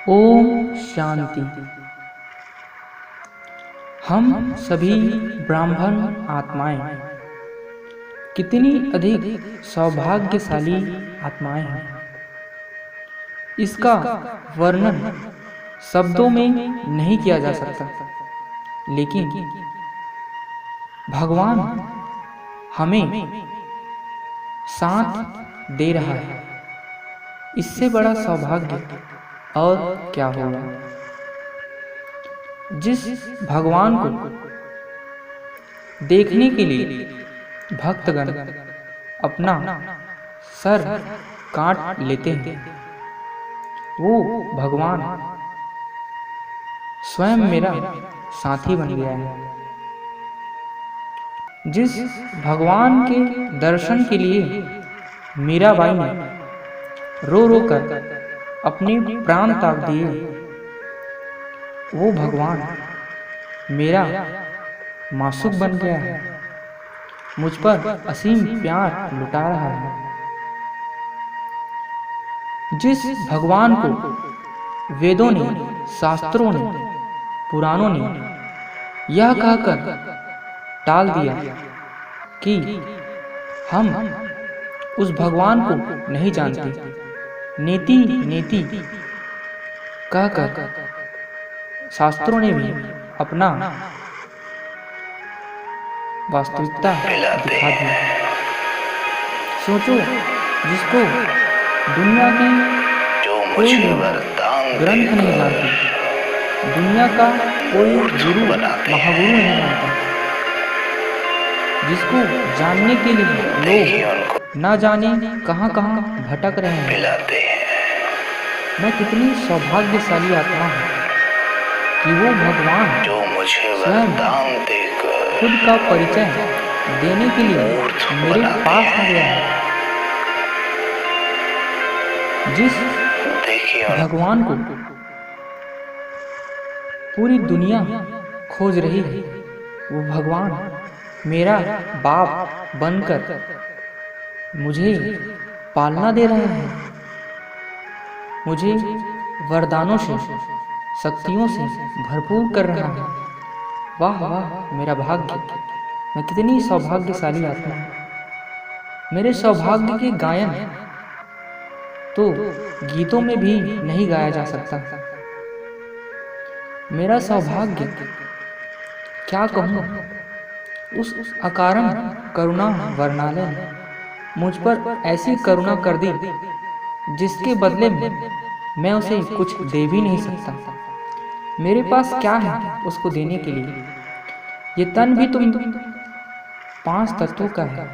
ओम शांति। हम सभी ब्राह्मण आत्माएं कितनी अधिक सौभाग्यशाली आत्माएं हैं, इसका वर्णन शब्दों में नहीं किया जा सकता। लेकिन भगवान हमें साथ दे रहा है, इससे बड़ा सौभाग्य और क्या होगा। जिस भगवान को देखने के लिए भक्तगण अपना सर काट लेते हैं, वो भगवान स्वयं मेरा साथी बन गया है। जिस भगवान के दर्शन के लिए मीराबाई ने रो रो कर अपने प्राण त्याग दिए, वो भगवान मेरा मासूक बन गया है, मुझ पर असीम प्यार लुटा रहा है। जिस भगवान को वेदों ने, शास्त्रों ने, पुराणों ने यह कहकर टाल दिया कि हम उस भगवान को नहीं जानते, नेति नेति कहकर शास्त्रों ने भी अपना वास्तविकता दिखा दी। सोचो, जिसको दुनिया की कोई ग्रंथ नहीं जानती, दुनिया का कोई गुरु महागुरु नहीं जानता, जिसको जानने के लिए लोग ना जाने कहां कहां भटक रहे हैं। मैं कितनी सौभाग्यशाली आत्मा हूँ कि वो भगवान जो मुझे स्वयं वरदान देकर खुद का परिचय देने के लिए मेरे पास आ गया है। जिस भगवान को पूरी दुनिया खोज रही है, वो भगवान मेरा बाप बनकर मुझे पालना दे रहा है, मुझे वरदानों से, शक्तियों से भरपूर कर रहा है। वाह वाह मेरा भाग्य, मैं कितनी सौभाग्यशाली आत्मा हूँ। मेरे सौभाग्य के गायन तो गीतों में भी नहीं गाया जा सकता। मेरा सौभाग्य क्या कहूँ, उस अकारण करुणा वर्णालय ने मुझ पर ऐसी करुणा कर दी जिसके बदले में मैं उसे कुछ दे भी नहीं सकता। मेरे पास क्या है उसको देने के लिए? ये तन भी तुम 5 तत्वों का है,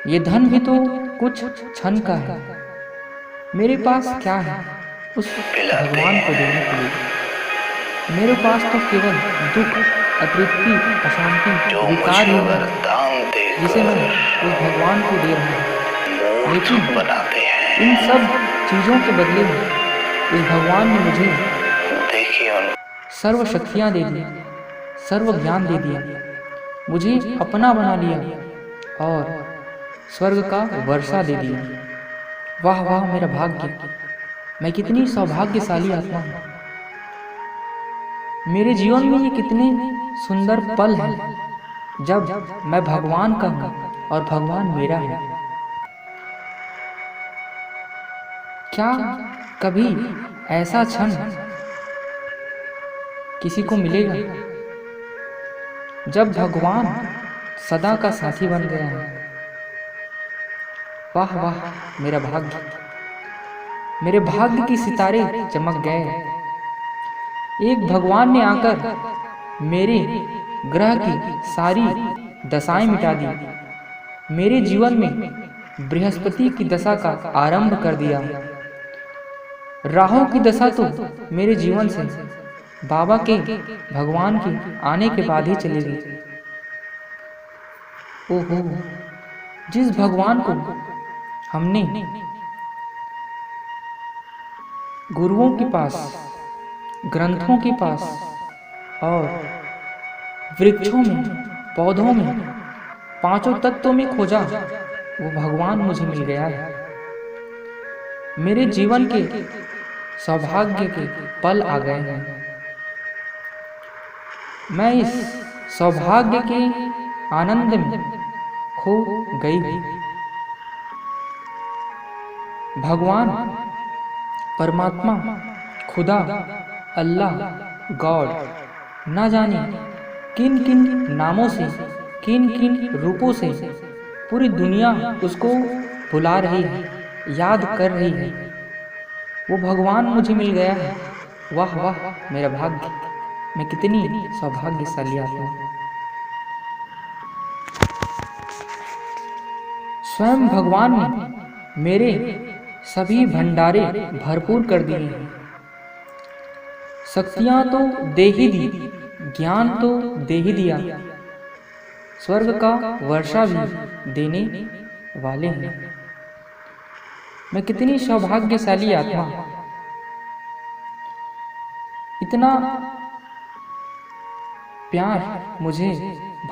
ये धन भी तो कुछ क्षण का है। मेरे पास क्या है उस भगवान को देने के लिए? मेरे पास तो केवल दुख, अतृप्ति, अशांति, विकार ही है, जिसे मैं उस भगवान को दे रहा हूँ। लेकिन इन सब चीजों के बदले में इस भगवान ने मुझे सर्व शक्तियाँ दे दी, सर्व ज्ञान दे दिया, मुझे अपना बना लिया और स्वर्ग का वर्षा दे दिया। वाह वाह मेरा भाग्य, मैं कितनी सौभाग्यशाली आत्मा हूँ। मेरे जीवन में ये कितने सुंदर पल हैं जब मैं भगवान का हूँ और भगवान मेरा है। क्या कभी ऐसा क्षण किसी को मिलेगा जब भगवान सदा का साथी बन गया है? वाह वाह मेरा भाग्य, मेरे भाग्य की सितारे चमक गए। एक भगवान ने आकर मेरे ग्रह की सारी दशाएं मिटा दी, मेरे जीवन में बृहस्पति की दशा का आरंभ कर दिया। राहु की दशा तो मेरे जीवन से बाबा के, भगवान के आने के बाद ही चली गई। ओहो, जिस भगवान को हमने गुरुओं के पास, ग्रंथों के पास और वृक्षों में, पौधों में, 5 तत्वों में खोजा, वो भगवान मुझे मिल गया है। मेरे जीवन के सौभाग्य के पल आ गए हैं। मैं इस सौभाग्य के आनंद में खो गई। भगवान, परमात्मा, खुदा, अल्लाह, गॉड, न जाने किन किन नामों से, किन किन रूपों से पूरी दुनिया उसको बुला रही है, याद कर रही है। वो भगवान मुझे मिल गया है। वाह वाह मेरा भाग्य, मैं कितनी सौभाग्यशाली आत्मा हूँ। स्वयं भगवान ने मेरे सभी भंडारे भरपूर कर दिए हैं। शक्तियां तो दे ही दी, ज्ञान तो दे ही दिया, स्वर्ग का वर्षा भी देने वाले हैं। मैं कितनी सौभाग्यशाली आत्मा। इतना प्यार मुझे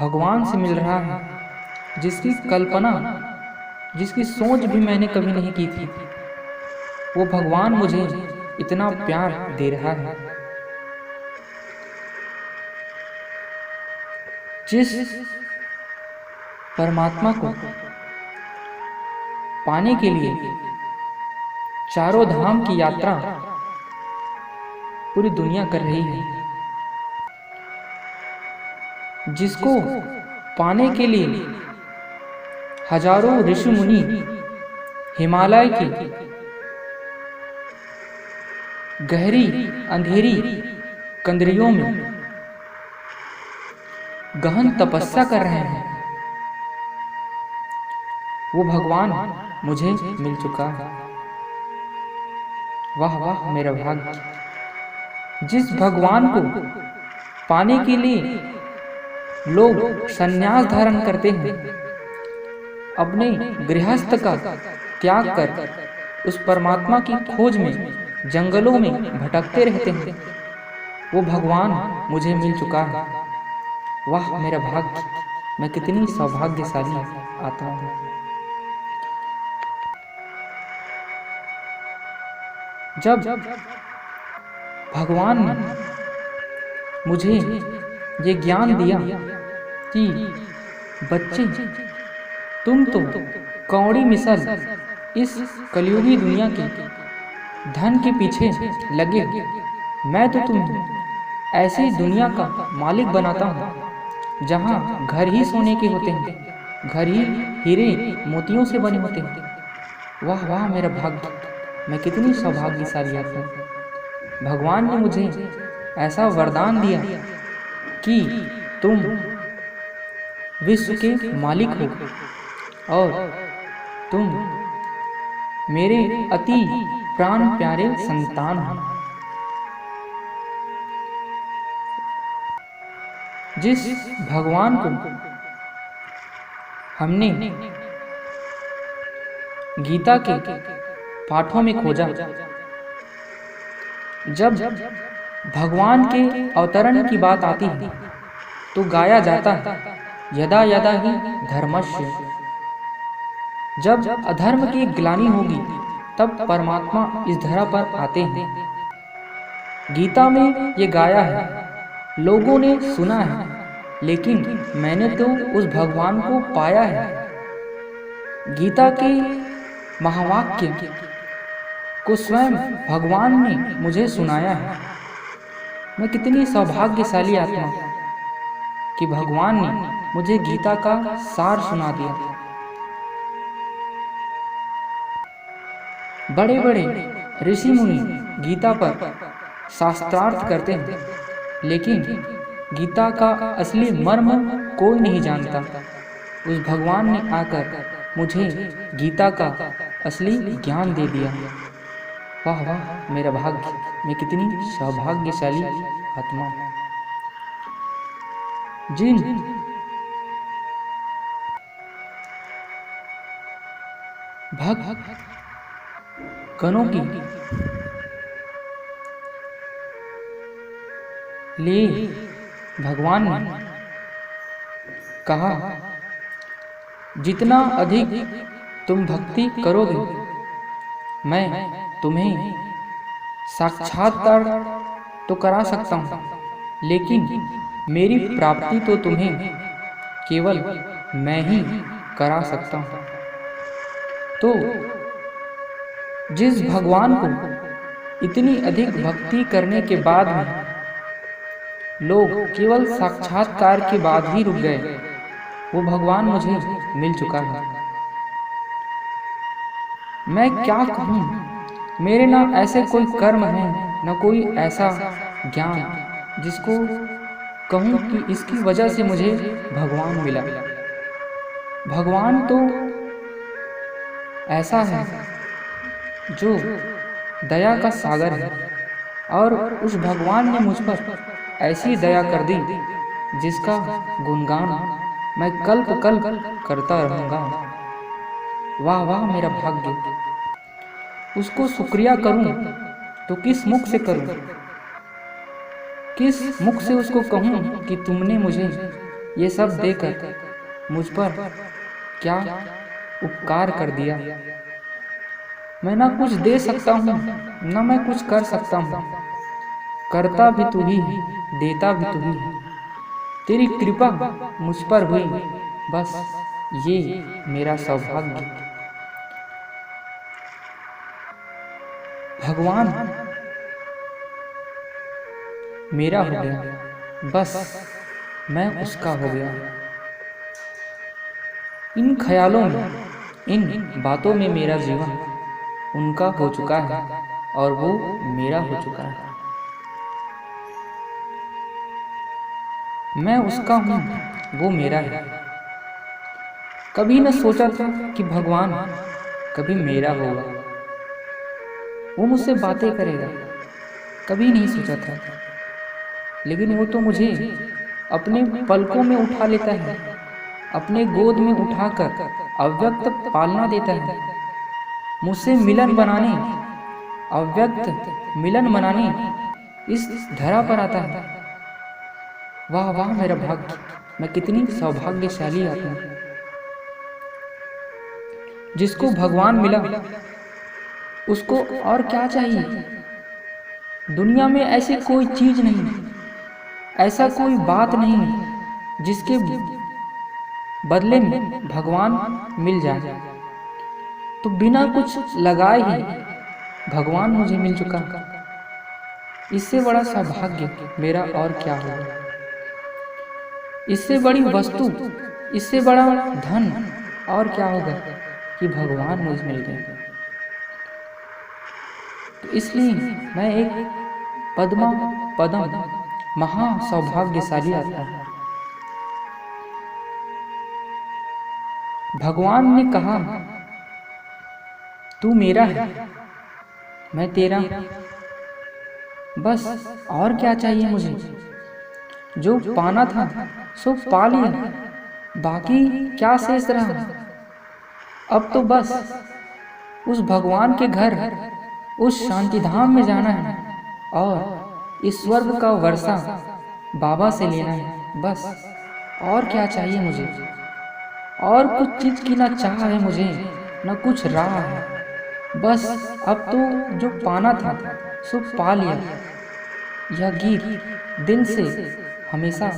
भगवान से मिल रहा है, जिसकी कल्पना, जिसकी सोच भी मैंने कभी नहीं की थी। वो भगवान मुझे इतना प्यार दे रहा है। जिस परमात्मा को पाने के लिए चारों धाम की यात्रा पूरी दुनिया कर रही है, जिसको पाने के लिए हजारों ऋषि मुनि हिमालय की गहरी अंधेरी कंदरियों में गहन तपस्या कर रहे हैं, वो भगवान मुझे मिल चुका है। वाह वाह मेरा भाग्य। जिस भगवान को पाने के लिए लोग संन्यास धारण करते हैं, अपने गृहस्थ का त्याग कर उस परमात्मा की खोज में जंगलों में भटकते रहते हैं, वो भगवान मुझे मिल चुका है। वाह मेरा भाग्य, मैं कितनी सौभाग्यशाली आत्मा हूँ। जब भगवान ने मुझे ये ज्ञान दिया कि बच्चे, तुम तो कौड़ी मिसल इस कलयुगी दुनिया के धन के पीछे लगे, मैं तो तुम्हें ऐसी दुनिया का मालिक बनाता हूँ जहाँ घर ही सोने के होते हैं, घर ही हीरे मोतियों से बने होते हैं। वाह वाह मेरा भाग्य, मैं कितनी सौभाग्यशाली आत्मा हूँ। भगवान ने मुझे ऐसा वरदान दिया कि तुम विश्व के मालिक हो और तुम मेरे अति प्राण प्यारे संतान हो। जिस भगवान को हमने गीता के पाठों में खोजा, जब भगवान के अवतरण की बात आती है तो गाया जाता है यदा यदा ही धर्मस्य। जब अधर्म की ग्लानि होगी तब परमात्मा इस धरा पर आते हैं। गीता में ये गाया है, लोगों ने सुना है, लेकिन मैंने तो उस भगवान को पाया है। गीता के महावाक्य को स्वयं भगवान ने मुझे सुनाया है। मैं कितनी सौभाग्यशाली आत्मा कि भगवान ने मुझे गीता का सार सुना दिया। बड़े बड़े ऋषि मुनि गीता पर शास्त्रार्थ करते हैं, लेकिन गीता का असली मर्म कोई नहीं जानता। उस भगवान ने आकर मुझे गीता का असली ज्ञान दे दिया। वाह वाह मेरा भाग्य, मैं कितनी सौभाग्यशाली आत्मा हूँ। जिन भक्त गणों की लिए भगवान ने कहा, जितना अधिक तुम भक्ति करोगे मैं तुम्हें साक्षात्कार तो करा सकता हूँ, लेकिन मेरी प्राप्ति तो तुम्हें केवल मैं ही करा सकता हूँ। तो जिस भगवान को इतनी अधिक भक्ति करने के बाद में लोग केवल साक्षात्कार के बाद ही रुक गए, वो भगवान मुझे मिल चुका है। मैं क्या कहूँ, मेरे ना ऐसे कोई कर्म है, न कोई ऐसा ज्ञान जिसको कहूँ कि इसकी वजह से मुझे भगवान मिला। भगवान तो ऐसा है जो दया का सागर है, और उस भगवान ने मुझ पर ऐसी दया कर दी जिसका गुणगान मैं कल्प कल्प करता रहूँगा। वाह वाह मेरा भाग्य, उसको शुक्रिया करूं तो किस मुख से करूं, किस मुख से उसको कहूं कि तुमने मुझे ये सब देकर मुझ पर क्या उपकार कर दिया। मैं ना कुछ दे सकता हूं, ना मैं कुछ कर सकता हूं, करता भी तू ही, देता भी तू ही। तेरी कृपा मुझ पर हुई, बस ये मेरा सौभाग्य। भगवान मेरा हो गया, बस मैं उसका हो गया। इन ख्यालों में, इन बातों में मेरा जीवन उनका हो चुका है और वो मेरा हो चुका है। मैं उसका हूँ, वो मेरा है। कभी न सोचा था कि भगवान कभी मेरा होगा, वो मुझसे बातें करेगा, कभी नहीं सोचा था। लेकिन वो तो मुझे अपने पलकों में उठा लेता है, अपने गोद में उठाकर अव्यक्त पालना देता है, मुझसे मिलन बनाने, अव्यक्त मिलन बनाने इस धरा पर आता है। वाह वाह मेरा भाग्य, मैं कितनी सौभाग्यशाली आत्मा। जिसको भगवान मिला उसको और क्या चाहिए। दुनिया में ऐसी कोई चीज नहीं, ऐसा कोई बात नहीं जिसके बदले में भगवान मिल जाए। तो बिना कुछ लगाए ही भगवान मुझे मिल चुका, इससे बड़ा सौभाग्य मेरा और क्या होगा। इससे बड़ी वस्तु, इससे बड़ा धन और क्या होगा कि भगवान मुझे मिल गए। तो इसलिए मैं एक पद्मा पदम महा सौभाग्यशाली आत्मा हूं। भगवान ने कहा, तू मेरा है, मैं तेरा, बस और क्या चाहिए मुझे। जो पाना था सो पा लिया, बाकी क्या शेष रहा। अब तो बस उस भगवान के घर, उस शांति धाम में जाना है और इस स्वर्ग का वर्षा बाबा से लेना है। बस और क्या चाहिए मुझे। और कुछ चीज की ना चाह है मुझे, न कुछ राह है। बस अब तो जो पाना था सो पा लिया। यह गीत दिल से हमेशा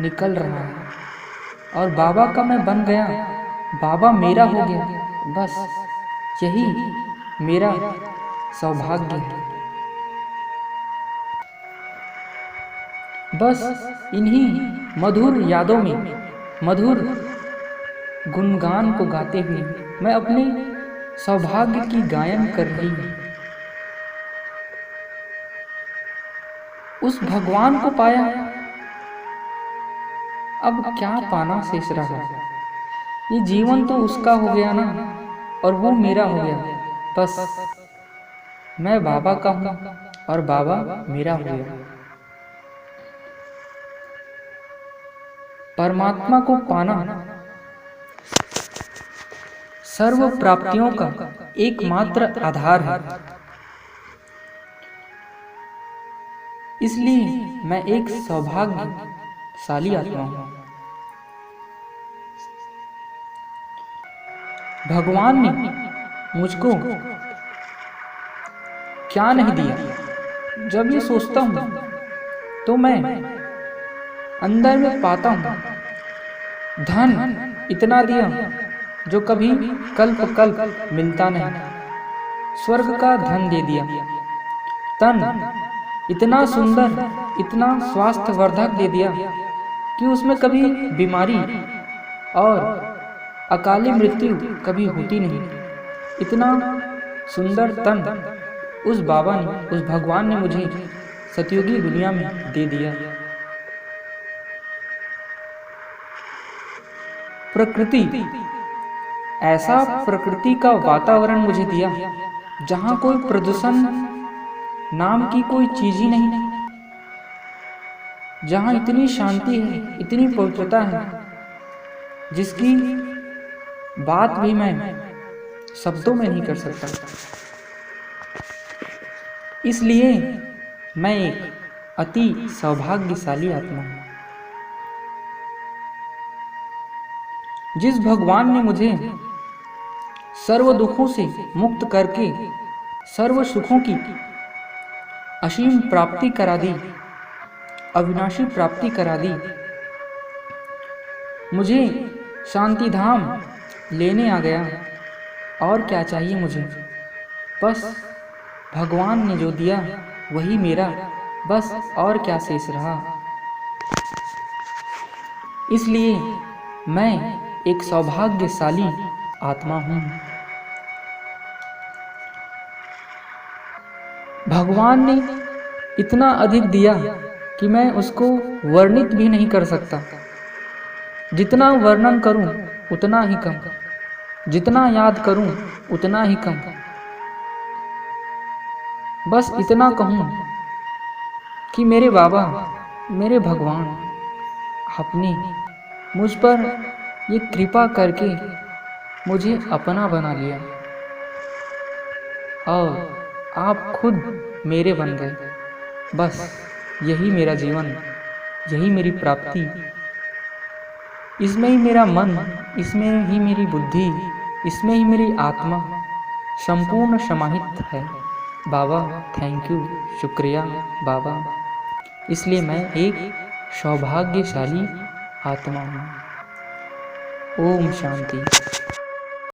निकल रहा है और बाबा का मैं बन गया, बाबा मेरा हो गया। बस यही मेरा सौभाग्य है। बस इन्हीं मधुर यादों में, मधुर गुणगान को गाते हुए मैं अपने सौभाग्य की गायन कर रही हूँ। उस भगवान को पाया, अब क्या पाना शेष रहा। ये जीवन तो उसका हो गया ना, और वो मेरा हो गया। बस मैं बाबा का हूँ और बाबा मेरा हो गया। परमात्मा को पाना सर्व प्राप्तियों का एकमात्र आधार है। इसलिए मैं एक सौभाग्यशाली आत्मा हूं। भगवान ने मुझको क्या नहीं दिया, जब ये सोचता हूँ तो मैं अंदर में पाता हूँ धन इतना दिया जो कभी कल्प कल्प मिलता नहीं, स्वर्ग का धन दे दिया। तन इतना सुंदर, इतना स्वास्थ्यवर्धक दे दिया कि उसमें कभी बीमारी और अकाली मृत्यु कभी होती नहीं। इतना सुंदर तन उस बाबा ने, उस भगवान ने मुझे सतयुगी दुनिया में दे दिया। प्रकृति, ऐसा प्रकृति का वातावरण मुझे दिया जहाँ कोई प्रदूषण नाम की कोई चीज ही नहीं, जहाँ इतनी शांति है, इतनी पवित्रता है जिसकी बात भी मैं शब्दों में नहीं कर सकता। इसलिए मैं एक अति सौभाग्यशाली आत्मा हूँ। जिस भगवान ने मुझे सर्व दुखों से मुक्त करके सर्व सुखों की असीम प्राप्ति करा दी, अविनाशी प्राप्ति करा दी, मुझे शांति धाम लेने आ गया। और क्या चाहिए मुझे? बस भगवान ने जो दिया वही मेरा, बस और क्या शेष रहा। इसलिए मैं एक सौभाग्यशाली आत्मा हूँ। भगवान ने इतना अधिक दिया कि मैं उसको वर्णित भी नहीं कर सकता। जितना वर्णन करूं उतना ही कम, जितना याद करूं उतना ही कम। बस इतना कहूं कि मेरे बाबा, मेरे भगवान, आपने मुझ पर ये कृपा करके मुझे अपना बना लिया और आप खुद मेरे बन गए। बस यही मेरा जीवन, यही मेरी प्राप्ति, इसमें ही मेरा मन, इसमें ही मेरी बुद्धि, इसमें ही मेरी आत्मा संपूर्ण समाहित है। बाबा थैंक यू, शुक्रिया बाबा। इसलिए मैं एक सौभाग्यशाली आत्मा हूँ। ओम शांति।